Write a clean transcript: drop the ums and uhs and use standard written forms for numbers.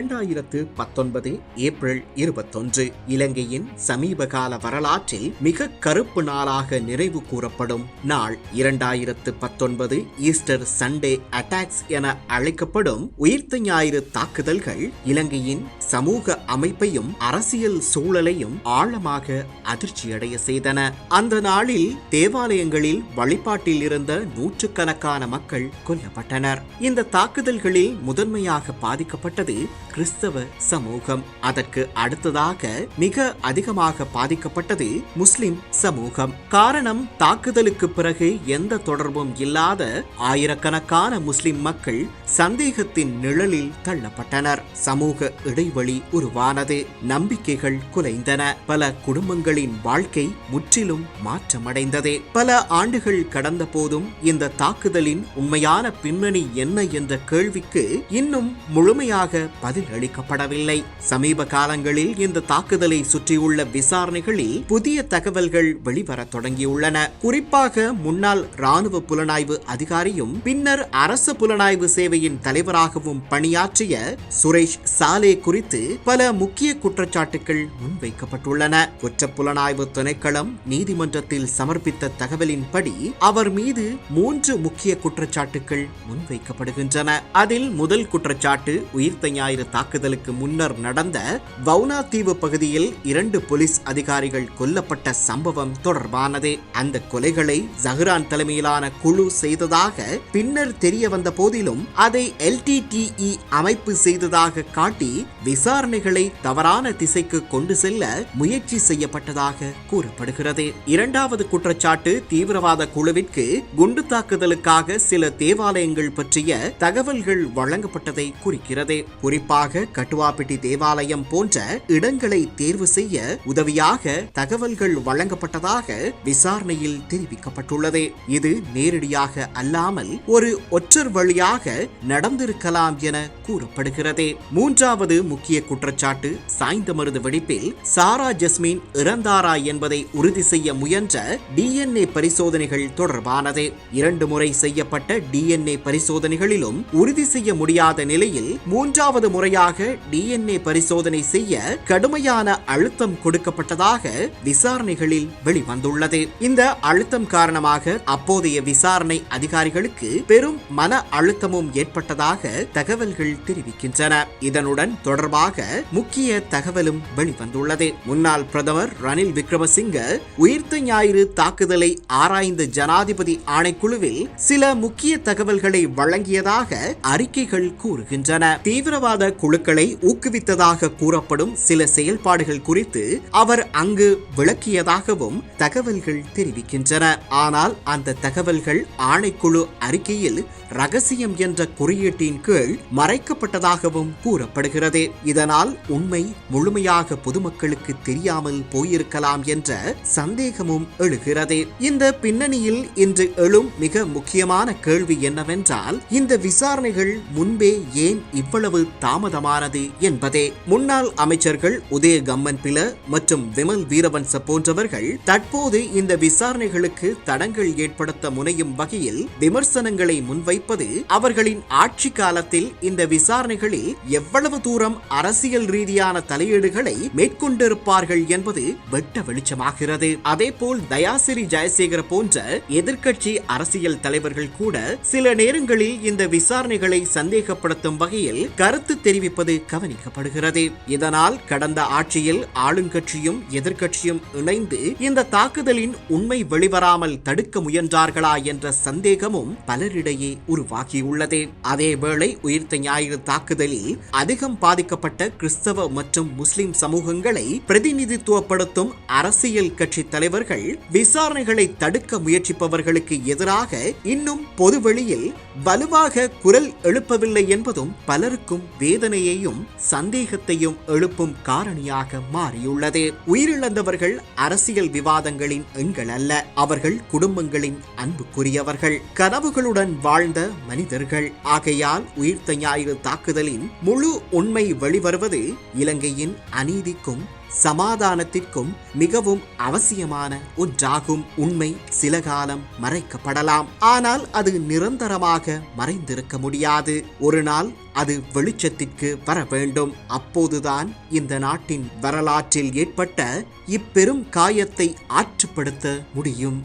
2019 April 21 இலங்கையின் சமீபகால வரலாற்றில் மிக கருப்பு நாளாக நினைவு கூறப்படும் நாள் 2019 ஈஸ்டர் சண்டே அட்டாக்ஸ் என அழைக்கப்படும் உயிர்த்த ஞாயிறு தாக்குதல்கள் இலங்கையின் சமூக அமைப்பையும் அரசியல் சூழலையும் ஆழமாக அதிர்ச்சியடைய செய்தன. அந்த நாளில் தேவாலயங்களில் வழிபாட்டில் இருந்த நூற்றுக்கணக்கான மக்கள் கொல்லப்பட்டனர். இந்த தாக்குதல்களில் முதன்மையாக பாதிக்கப்பட்டது கிறிஸ்தவ சமூகம். அதற்கு அடுத்ததாக மிக அதிகமாக பாதிக்கப்பட்டது முஸ்லிம் சமூகம். காரணம், தாக்குதலுக்கு பிறகு எந்த தொடர்பும் இல்லாத ஆயிரக்கணக்கான முஸ்லிம் மக்கள் சந்தேகத்தின் நிழலில் தள்ளப்பட்டனர். சமூக இடைவெளி உருவானது, நம்பிக்கைகள் குலைந்தன, பல குடும்பங்களின் வாழ்க்கை முற்றிலும் மாற்றமடைந்தது. பல ஆண்டுகள் கடந்த போதும் இந்த தாக்குதலின் உண்மையான பின்னணி என்ன என்ற கேள்விக்கு இன்னும் முழுமையாக பதில் அளிக்கப்படவில்லை. சமீப காலங்களில் இந்த தாக்குதலை சுற்றியுள்ள விசாரணைகளில் புதிய தகவல்கள் வெளிவர தொடங்கியுள்ளன. குறிப்பாக முன்னாள் ராணுவ புலனாய்வு அதிகாரியும் பின்னர் அரசு புலனாய்வு சேவையின் தலைவராகவும் பணியாற்றிய சுரேஷ் சாலே குறித்து பல முக்கிய குற்றச்சாட்டுகள் முன்வைக்கப்பட்டுள்ளன. குற்ற புலனாய்வு திணைக்களம் நீதிமன்றத்தில் சமர்ப்பித்த தகவலின்படி அவர் மீது 3 முக்கிய குற்றச்சாட்டுகள் முன்வைக்கப்படுகின்றன. அதில் முதல் குற்றச்சாட்டு உயிர்த்த ஞாயிறு தாக்குதலுக்கு முன்னர் நடந்த வவுனா தீவு பகுதியில் 2 போலீஸ் அதிகாரிகள் கொல்லப்பட்ட சம்பவம் தொடர்பானது. அந்த கொலைகளை ஜஹ்ரான் தலைமையிலான குழு செய்ததாக பின்னர் தெரிய வந்த போதிலும் அதை LTTE அமைப்பு செய்ததாக காட்டி விசாரணைகளை தவறான திசைக்கு கொண்டு செல்ல முயற்சி செய்யப்பட்டதாக கூறப்படுகிறது. இரண்டாவது குற்றச்சாட்டு தீவிரவாத குழுவிற்கு குண்டு தாக்குதலுக்காக சில தேவாலயங்கள் பற்றிய தகவல்கள் வழங்கப்பட்டதை குறிக்கிறது. குறிப்பாக கட்டுவாப்பிட்டி தேவாலயம் போன்ற இடங்களை தேர்வு செய்ய உதவியாக தகவல்கள் வழங்கப்பட்டதாக விசாரணையில் தெரிவிக்கப்பட்டுள்ளது. இது நேரடியாக அல்லாமல் ஒரு ஒற்றர் வழியாக நடந்திருக்கலாம் என கூறப்படுகிறது. மூன்றாவது முக்கிய குற்றச்சாட்டு சாய்ந்தமருது வெடிப்பில் சாரா ஜஸ்மின் இறந்தாரா என்பதை உறுதி செய்ய முயன்ற DNA பரிசோதனைகள் தொடர்பானது. 2 முறை செய்யப்பட்ட DNA பரிசோதனைகளிலும் உறுதி செய்ய முடியாத நிலையில் 3வது முறையாக DNA பரிசோதனை செய்ய கடுமையான அழுத்தம் கொடுக்கப்பட்டதாக விசாரணைகளில் வெளிவந்துள்ளது. இந்த அழுத்தம் காரணமாக அப்போதைய விசாரணை அதிகாரிகளுக்கு பெரும் மன அழுத்தமும் ஏற்பட்டதாக தகவல்கள் தெரிவிக்கின்றன. இதனுடன் தொடர்பாக முக்கிய தகவலும் வெளிவந்துள்ளது. முன்னாள் பிரதமர் ரணில் விக்ரமசிங்க உயிர்த்த ஞாயிறு தாக்குதலை ஆராய்ந்த ஜனாதிபதி ஆணைக்குழுவில் சில முக்கிய தகவல்களை வழங்கியதாக அறிக்கைகள் கூறுகின்றன. தீவிரவாத குழுக்களை ஊக்குவித்ததாக கூறப்படும் சில செயல்பாடுகள் குறித்து அவர் அங்கு விளக்கியதாகவும் தகவல்கள் தெரிவிக்கின்றன. ஆனால் அந்த தகவல்கள் ஆணைக்குழு அறிக்கையில் ரகசியம் என்ற குறியீட்டின் கீழ் மறைக்கப்பட்டதாகவும் கூறப்படுகிறது. இதனால் உண்மை முழுமையாக பொதுமக்களுக்கு தெரியாமல் போயிருக்கலாம் என்ற சந்தேகமும் எழுகிறது. இந்த பின்னணியில் இன்று எழும் மிக முக்கியமான கேள்வி என்னவென்றால், இந்த விசாரணைகள் முன்பே ஏன் இவ்வளவு தாமதமானது என்பதே. முன்னாள் அமைச்சர்கள் உதய கம்மன்பில மற்றும் விமல் வீரவன்ச போன்றவர்கள் தற்போது இந்த விசாரணைகளுக்கு தடங்கள் ஏற்படுத்த முனையும் வகையில் விமர்சனங்களை முன்வைப்பது அவர்களின் ஆட்சி காலத்தில் இந்த விசாரணைகளில் எவ்வளவு தூரம் அரசியல் ரீதியான தலையீடுகளை மேற்கொண்டிருப்பார்கள் என்பது வெட்ட வெளிச்சமாகிறது. அதேபோல் தயாசிறி ஜெயசேகர போன்ற எதிர்க்கட்சி அரசியல் தலைவர்கள் கூட சில நேரங்களில் இந்த விசாரணைகளை சந்தேகப்படுத்தும் வகையில் கருத்து தெரிவிப்பது கவனிக்கப்படுகிறது. இதனால் கடந்த ஆட்சியில் ஆளுங்கட்சியும் எதிர்க்கட்சியும் இணைந்து இந்த தாக்குதலின் உண்மை வெளிவராமல் தடுக்க முயன்றார்களா என்ற சந்தேகமும் பலரிடையே உருவாகியுள்ளது. அதேவேளை உயிர்த்த ஞாயிறு தாக்குதலில் அதிகம் பாதிக்கப்பட்ட கிறிஸ்தவ மற்றும் முஸ்லிம் சமூகங்களை பிரதிநிதித்துவப்படுத்தும் அரசியல் கட்சி தலைவர்கள் விசாரணைகளை தடுக்க முயற்சிப்பவர்களுக்கு எதிராக இன்னும் பொதுவெளியில் வலுவாக குரல் எழுப்பவில்லை என்பதும் பலருக்கும் வேதனையையும் சந்தேகத்தையும் எழுப்பும் காரணியாக மாறியுள்ளது. உயிரிழந்தவர்கள் அரசியல் விவாதங்களின் எண்கள் அல்ல, அவர்கள் குடும்பங்களின் அன்புக்குரியவர்கள், கனவுகளுடன் வாழ்ந்த மனிதர்கள். ஆகையால் உயிர்த்த ஞாயிறு தாக்குதலின் முழு உண்மை வெளிவருவது இலங்கையின் அநீதிக்கும் சமாதானத்திற்கும் மிகவும் அவசியமான ஒன்றாகும். உண்மை சில காலம் மறைக்கப்படலாம், ஆனால் அது நிரந்தரமாக மறைந்திருக்க முடியாது. ஒரு நாள் அது வெளிச்சத்திற்கு வர வேண்டும். அப்போதுதான் இந்த நாட்டின் வரலாற்றில் ஏற்பட்ட இப்பெரும் காயத்தை ஆற்றுப்படுத்த முடியும்.